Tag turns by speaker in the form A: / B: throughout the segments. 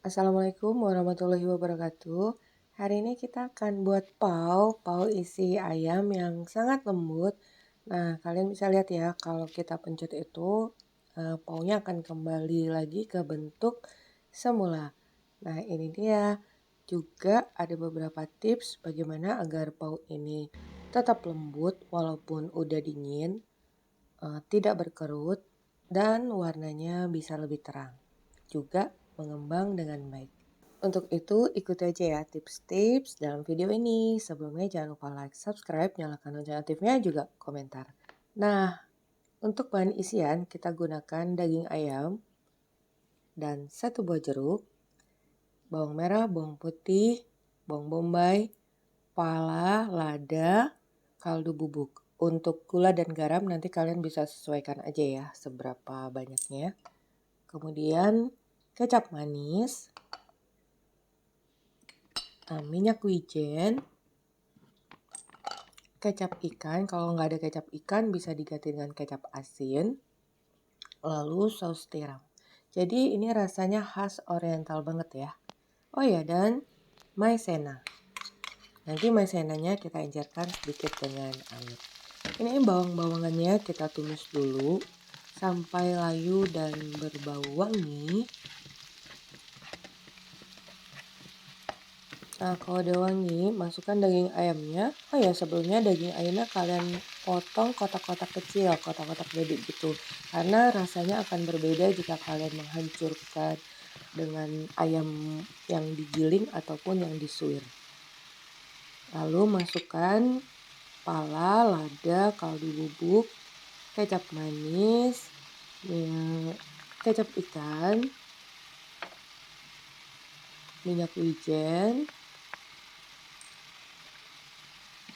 A: Assalamualaikum warahmatullahi wabarakatuh. Hari ini kita akan buat pau isi ayam yang sangat lembut. Nah, kalian bisa lihat ya, kalau kita pencet itu, paunya akan kembali lagi ke bentuk semula. Nah, ini dia. Juga ada beberapa tips bagaimana agar pau ini tetap lembut walaupun udah dingin, tidak berkerut, dan warnanya bisa lebih terang. Juga mengembang dengan baik. Untuk itu, ikuti aja ya tips-tips dalam video ini. Sebelumnya jangan lupa like, subscribe, nyalakan lonceng notifnya, juga komentar. Nah, untuk bahan isian kita gunakan daging ayam dan 1 buah jeruk, bawang merah, bawang putih, bawang bombay, pala, lada, kaldu bubuk. Untuk gula dan garam nanti kalian bisa sesuaikan aja ya seberapa banyaknya. Kemudian kecap manis, minyak wijen, kecap ikan. Kalau nggak ada kecap ikan bisa diganti dengan kecap asin, lalu saus tiram. Jadi ini rasanya khas oriental banget ya. Oh ya, dan maizena. Nanti maizenanya kita encerkan sedikit dengan air. Ini bawang-bawangannya kita tumis dulu sampai layu dan berbau wangi. Nah, kalau udah wangi, masukkan daging ayamnya. Oh ya, sebelumnya daging ayamnya kalian potong kotak-kotak kecil, kotak-kotak baby gitu. Karena rasanya akan berbeda jika kalian menghancurkan dengan ayam yang digiling ataupun yang disuir. Lalu masukkan pala, lada, kaldu bubuk, kecap manis, kecap ikan, minyak wijen,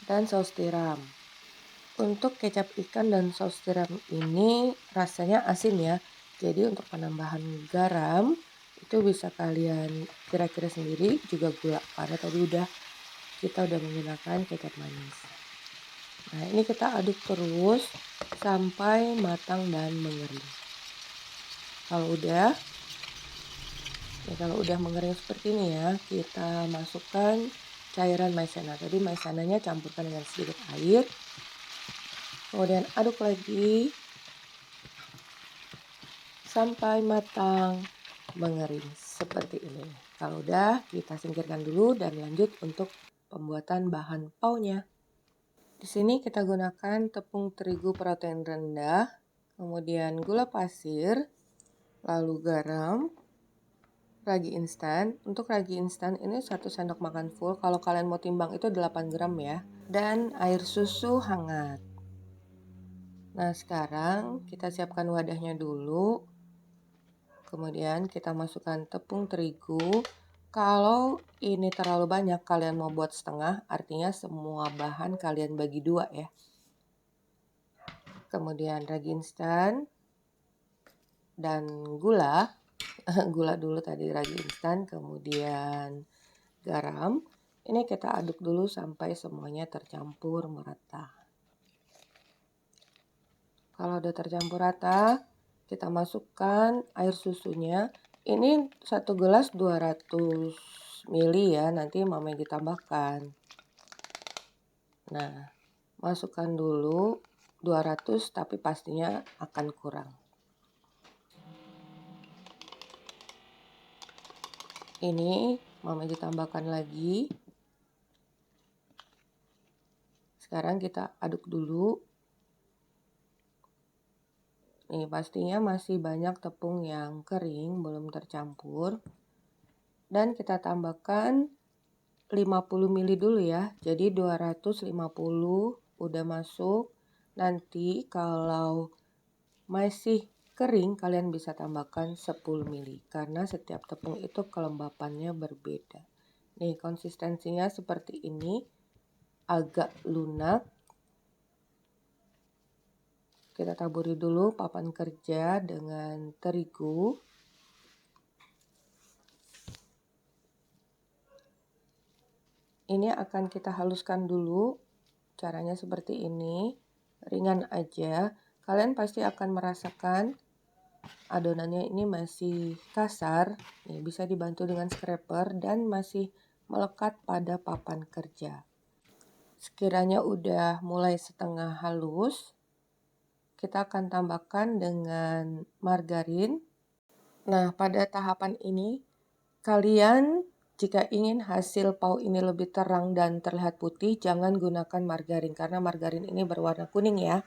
A: dan saus tiram. Untuk kecap ikan dan saus tiram ini rasanya asin ya. Jadi untuk penambahan garam itu bisa kalian kira-kira sendiri, juga gula. Karena tadi kita udah menggunakan kecap manis. Nah, ini kita aduk terus sampai matang dan mengering. Kalau udah mengering seperti ini ya, kita masukkan cairan maizena. Tadi maizenanya campurkan dengan sedikit air. Kemudian aduk lagi sampai matang mengering seperti ini. Kalau udah, kita singkirkan dulu dan lanjut untuk pembuatan bahan paunya. Di sini kita gunakan tepung terigu protein rendah, kemudian gula pasir, lalu garam, ragi instan. Untuk ragi instan ini 1 sendok makan full. Kalau kalian mau timbang itu 8 gram ya. Dan air susu hangat. Nah, sekarang kita siapkan wadahnya dulu. Kemudian kita masukkan tepung terigu. Kalau ini terlalu banyak, kalian mau buat setengah, artinya semua bahan kalian bagi 2 ya. Kemudian ragi instan dan gula. Gula dulu tadi, ragi instan, kemudian garam. Ini kita aduk dulu sampai semuanya tercampur merata. Kalau udah tercampur rata, kita masukkan air susunya. Ini 1 gelas 200 ml ya, nanti mama ditambahkan. Nah, masukkan dulu 200 tapi pastinya akan kurang. Ini mama ditambahkan lagi. Sekarang kita aduk dulu. Nih, pastinya masih banyak tepung yang kering, belum tercampur. Dan kita tambahkan 50 ml dulu ya. Jadi 250 udah masuk. Nanti kalau masih kering kalian bisa tambahkan 10 ml. Karena setiap tepung itu kelembapannya berbeda. Nih, konsistensinya seperti ini. Agak lunak. Kita taburi dulu papan kerja dengan terigu. Ini akan kita haluskan dulu. Caranya seperti ini. Ringan aja. Kalian pasti akan merasakan adonannya ini masih kasar, nih bisa dibantu dengan scraper dan masih melekat pada papan kerja. Sekiranya udah mulai setengah halus, kita akan tambahkan dengan margarin. Nah, pada tahapan ini, kalian jika ingin hasil pau ini lebih terang dan terlihat putih, jangan gunakan margarin karena margarin ini berwarna kuning ya.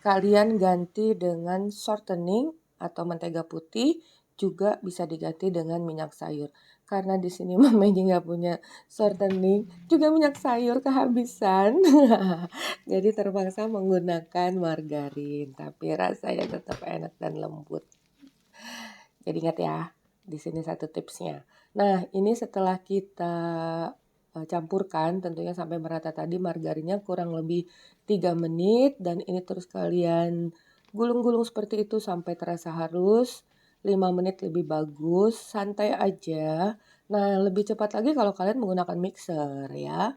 A: Kalian ganti dengan shortening atau mentega putih, juga bisa diganti dengan minyak sayur. Karena di sini Mama nggak punya shortening, juga minyak sayur kehabisan. Jadi terpaksa menggunakan margarin, tapi rasanya tetap enak dan lembut. Jadi ingat ya, di sini satu tipsnya. Nah, ini setelah kita campurkan tentunya sampai merata tadi margarinnya kurang lebih 3 menit dan ini terus kalian gulung-gulung seperti itu sampai terasa halus. 5 menit lebih bagus, santai aja. Nah, lebih cepat lagi kalau kalian menggunakan mixer ya.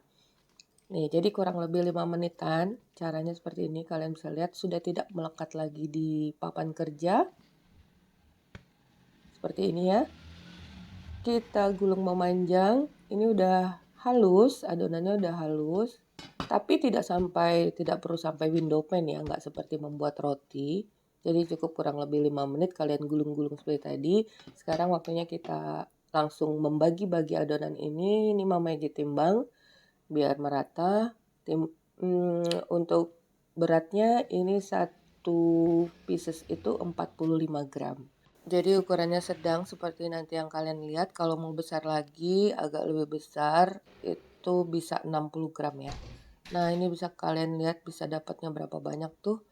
A: Nih, jadi kurang lebih 5 menitan. Caranya seperti ini, kalian bisa lihat sudah tidak melekat lagi di papan kerja. Seperti ini ya. Kita gulung memanjang, ini udah halus, adonannya udah halus, tapi tidak perlu sampai window pane ya, nggak seperti membuat roti. Jadi cukup kurang lebih 5 menit kalian gulung-gulung seperti tadi. Sekarang waktunya kita langsung membagi-bagi adonan ini Mama Egi timbang biar merata. Untuk beratnya ini satu pieces itu 45 gram. Jadi ukurannya sedang seperti nanti yang kalian lihat. Kalau mau besar lagi, agak lebih besar, itu bisa 60 gram ya. Nah, ini bisa kalian lihat bisa dapatnya berapa banyak tuh.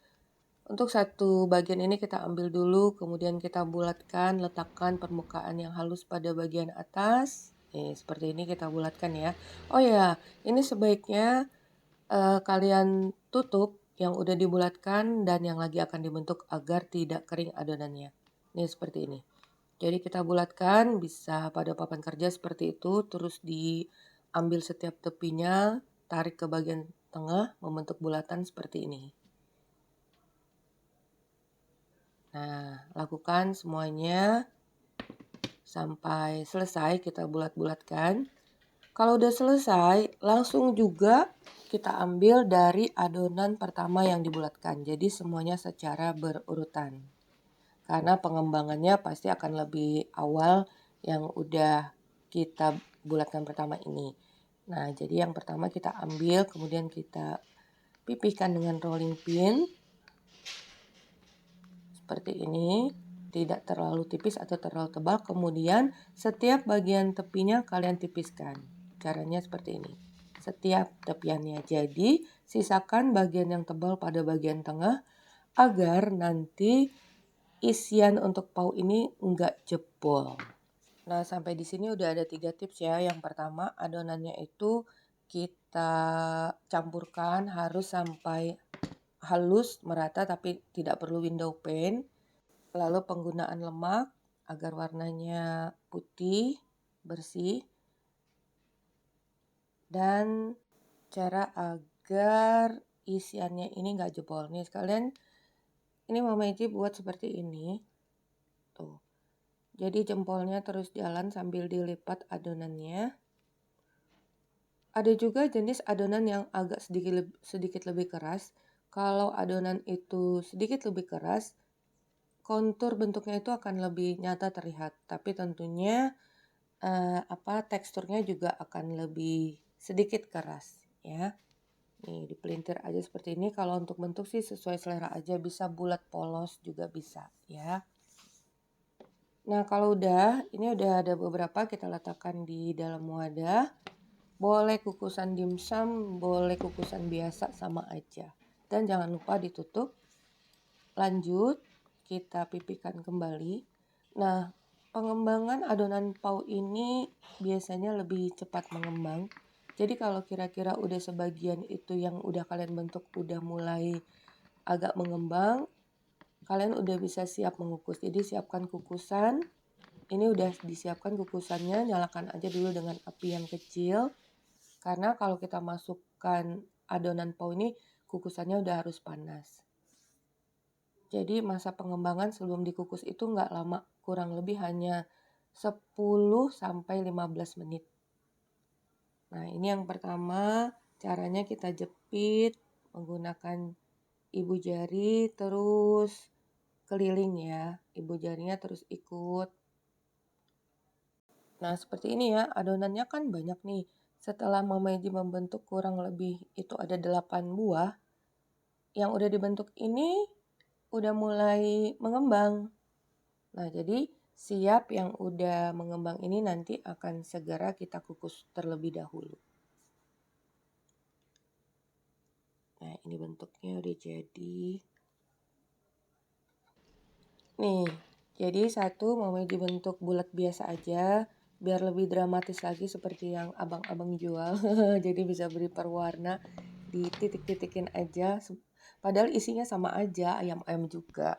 A: Untuk satu bagian ini kita ambil dulu, kemudian kita bulatkan, letakkan permukaan yang halus pada bagian atas. Nih, seperti ini kita bulatkan ya. Oh ya, ini sebaiknya kalian tutup yang udah dibulatkan dan yang lagi akan dibentuk agar tidak kering adonannya. Nih seperti ini. Jadi kita bulatkan bisa pada papan kerja seperti itu, terus diambil setiap tepinya, tarik ke bagian tengah, membentuk bulatan seperti ini. Nah, lakukan semuanya sampai selesai kita bulat-bulatkan. Kalau udah selesai, langsung juga kita ambil dari adonan pertama yang dibulatkan. Jadi semuanya secara berurutan. Karena pengembangannya pasti akan lebih awal yang udah kita bulatkan pertama ini. Nah, jadi yang pertama kita ambil, kemudian kita pipihkan dengan rolling pin. Seperti ini, tidak terlalu tipis atau terlalu tebal. Kemudian setiap bagian tepinya kalian tipiskan. Caranya seperti ini. Setiap tepiannya. Jadi, sisakan bagian yang tebal pada bagian tengah agar nanti isian untuk pau ini enggak jebol. Nah, sampai di sini udah ada 3 tips ya. Yang pertama, adonannya itu kita campurkan harus sampai halus, merata tapi tidak perlu window pane. Lalu penggunaan lemak agar warnanya putih, bersih. Dan cara agar isiannya ini nggak jebol. Nih sekalian, ini Mama Eci buat seperti ini. Tuh. Jadi jempolnya terus jalan sambil dilipat adonannya. Ada juga jenis adonan yang agak sedikit lebih keras. Kalau adonan itu sedikit lebih keras, kontur bentuknya itu akan lebih nyata terlihat. Tapi tentunya teksturnya juga akan lebih sedikit keras ya. Nih dipelintir aja seperti ini. Kalau untuk bentuk sih sesuai selera aja, bisa bulat polos juga bisa ya. Nah kalau ini udah ada beberapa, kita letakkan di dalam wadah. Boleh kukusan dimsum, boleh kukusan biasa, sama aja. Dan jangan lupa ditutup. Lanjut kita pipihkan kembali. Nah, pengembangan adonan pau ini biasanya lebih cepat mengembang. Jadi kalau kira-kira udah sebagian itu yang udah kalian bentuk udah mulai agak mengembang, kalian udah bisa siap mengukus. Jadi siapkan kukusan. Ini udah disiapkan kukusannya, nyalakan aja dulu dengan api yang kecil. Karena kalau kita masukkan adonan pau ini, kukusannya udah harus panas. Jadi masa pengembangan sebelum dikukus itu nggak lama, kurang lebih hanya 10-15 menit. Nah, ini yang pertama, caranya kita jepit menggunakan ibu jari terus keliling ya. Ibu jarinya terus ikut. Nah, seperti ini ya, adonannya kan banyak nih. Setelah Mama Eji membentuk kurang lebih itu ada 8 buah, yang udah dibentuk ini udah mulai mengembang. Nah, jadi siap yang udah mengembang ini nanti akan segera kita kukus terlebih dahulu. Nah, ini bentuknya udah jadi. Nih, jadi satu mau dibentuk bulat biasa aja, biar lebih dramatis lagi seperti yang abang-abang jual. Jadi bisa beri perwarna, dititik-titikin aja. Padahal isinya sama aja, ayam-ayam juga.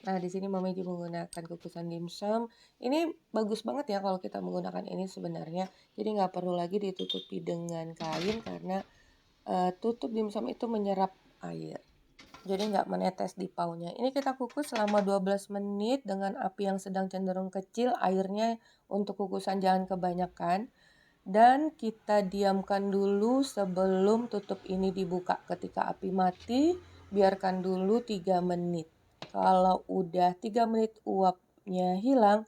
A: Nah, di sini Mama Eji menggunakan kukusan dimsum. Ini bagus banget ya kalau kita menggunakan ini sebenarnya. Jadi nggak perlu lagi ditutupi dengan kain karena tutup dimsum itu menyerap air. Jadi nggak menetes di paunya. Ini kita kukus selama 12 menit dengan api yang sedang cenderung kecil. Airnya untuk kukusan jangan kebanyakan. Dan kita diamkan dulu sebelum tutup ini dibuka. Ketika api mati, biarkan dulu 3 menit. Kalau udah 3 menit uapnya hilang,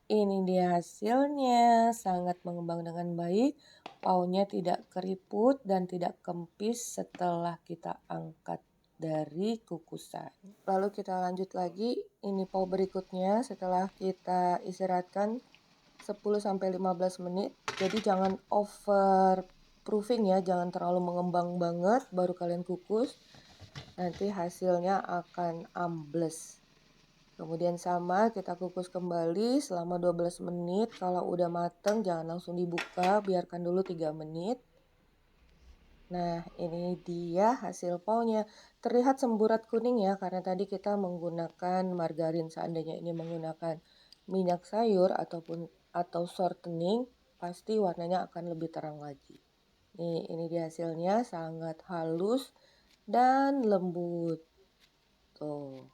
A: ini dia hasilnya. Sangat mengembang dengan baik. Paunya tidak keriput dan tidak kempis setelah kita angkat dari kukusan. Lalu kita lanjut lagi, ini pau berikutnya setelah kita istirahatkan 10-15 menit. Jadi jangan over proofing ya, jangan terlalu mengembang banget baru kalian kukus. Nanti hasilnya akan ambles. Kemudian sama kita kukus kembali selama 12 menit. Kalau udah mateng jangan langsung dibuka, biarkan dulu 3 menit. Nah, ini dia hasil paunya. Terlihat semburat kuning ya, karena tadi kita menggunakan margarin. Seandainya ini menggunakan minyak sayur atau shortening, pasti warnanya akan lebih terang lagi. Nih, ini dia hasilnya, sangat halus dan lembut. Tuh.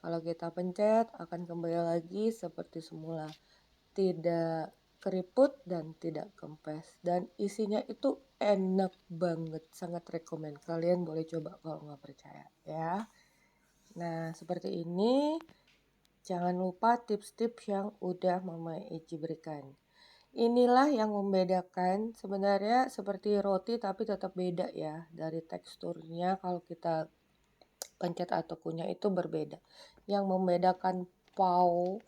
A: Kalau kita pencet akan kembali lagi seperti semula. Tidak keriput dan tidak kempes. Dan isinya itu enak banget. Sangat rekomen. Kalian boleh coba kalau nggak percaya ya. Nah, seperti ini. Jangan lupa tips-tips yang udah Mama Eci berikan. Inilah yang membedakan, sebenarnya seperti roti tapi tetap beda ya. Dari teksturnya kalau kita pencet atau kunyah itu berbeda. Yang membedakan pau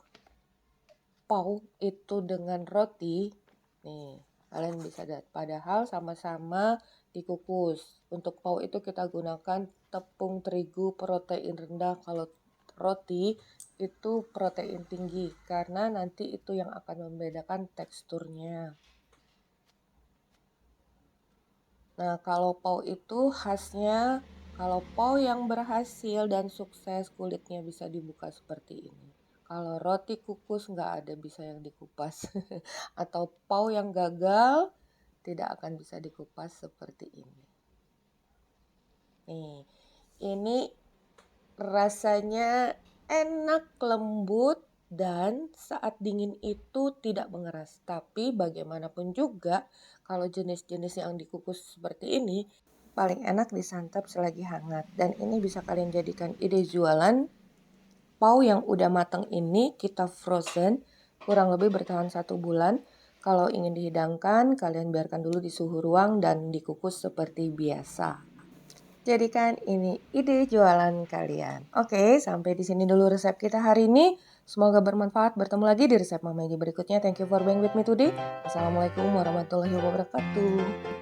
A: itu dengan roti, nih kalian bisa lihat. Padahal sama-sama dikukus. Untuk pau itu kita gunakan tepung terigu protein rendah. Kalau roti itu protein tinggi karena nanti itu yang akan membedakan teksturnya. Nah, kalau pau itu khasnya, kalau pau yang berhasil dan sukses kulitnya bisa dibuka seperti ini. Kalau roti kukus nggak ada bisa yang dikupas. Atau pau yang gagal tidak akan bisa dikupas seperti ini. Nih, ini rasanya enak, lembut, dan saat dingin itu tidak mengeras. Tapi bagaimanapun juga, kalau jenis-jenis yang dikukus seperti ini, paling enak disantap selagi hangat. Dan ini bisa kalian jadikan ide jualan. Pau yang udah matang ini kita frozen, kurang lebih bertahan 1 bulan. Kalau ingin dihidangkan, kalian biarkan dulu di suhu ruang dan dikukus seperti biasa. Jadikan ini ide jualan kalian. Oke, sampai di sini dulu resep kita hari ini. Semoga bermanfaat. Bertemu lagi di resep Mama Eji berikutnya. Thank you for being with me today. Assalamualaikum warahmatullahi wabarakatuh.